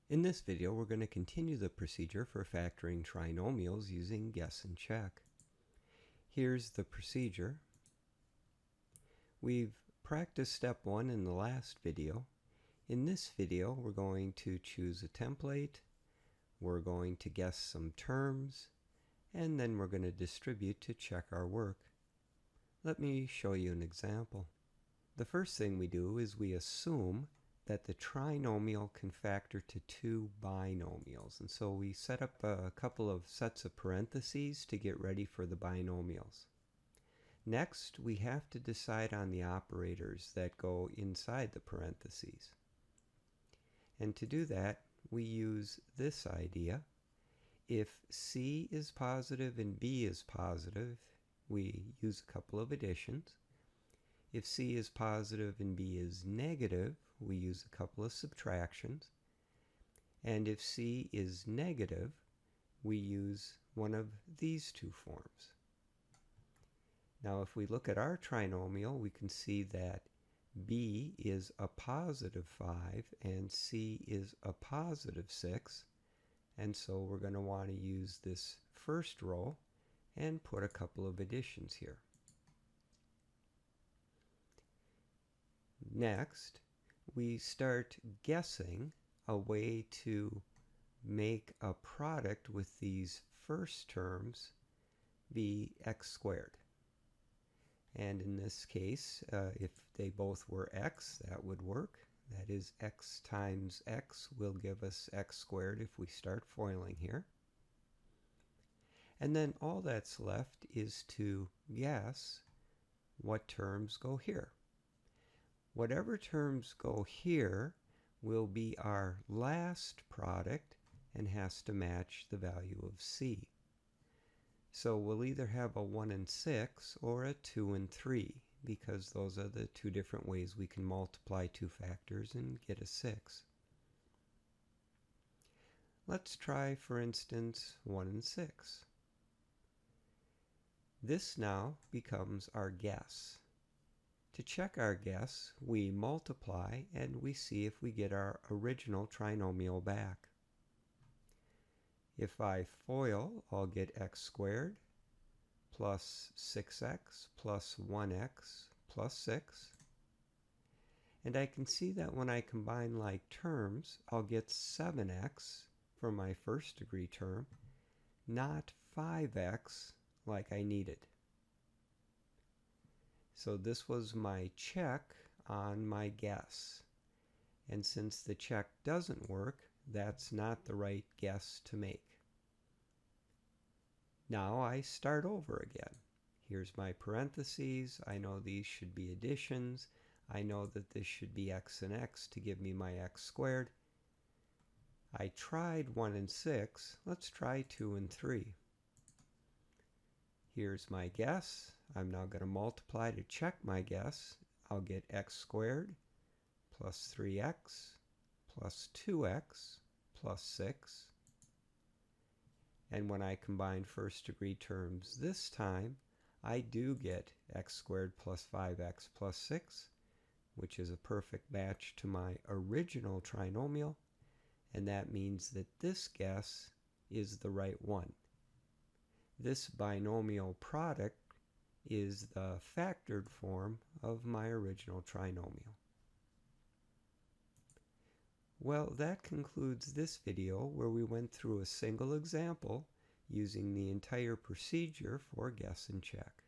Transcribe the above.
In this video, we're going to continue the procedure for factoring trinomials using guess and check. Here's the procedure. We've practiced step 1 in the last video. In this video, we're going to choose a template, we're going to guess some terms, and then we're going to distribute to check our work. Let me show you an example. The first thing we do is we assume that the trinomial can factor to two binomials. And so we set up a couple of sets of parentheses to get ready for the binomials. Next, we have to decide on the operators that go inside the parentheses. And to do that, we use this idea. If C is positive and B is positive, we use a couple of additions. If C is positive and B is negative, we use a couple of subtractions. And if C is negative, we use one of these two forms. Now, if we look at our trinomial, we can see that B is a positive 5 and C is a positive 6. And so we're going to want to use this first row and put a couple of additions here. Next, we start guessing a way to make a product with these first terms be x squared. And in this case, if they both were x, that would work. That is, x times x will give us x squared if we start foiling here. And then all that's left is to guess what terms go here. Whatever terms go here will be our last product and has to match the value of C. So we'll either have a 1 and 6 or a 2 and 3, because those are the two different ways we can multiply two factors and get a 6. Let's try, for instance, 1 and 6. This now becomes our guess. To check our guess, we multiply and we see if we get our original trinomial back. If I FOIL, I'll get x squared plus 6x plus 1x plus 6. And I can see that when I combine like terms, I'll get 7x for my first degree term, not 5x like I needed. So this was my check on my guess. And since the check doesn't work, that's not the right guess to make. Now I start over again. Here's my parentheses. I know these should be additions. I know that this should be x and x to give me my x squared. I tried 1 and 6. Let's try 2 and 3. Here's my guess. I'm now going to multiply to check my guess. I'll get x squared plus 3x plus 2x plus 6. And when I combine first degree terms this time, I do get x squared plus 5x plus 6, which is a perfect match to my original trinomial. And that means that this guess is the right one. This binomial product is the factored form of my original trinomial. Well, that concludes this video where we went through a single example using the entire procedure for guess and check.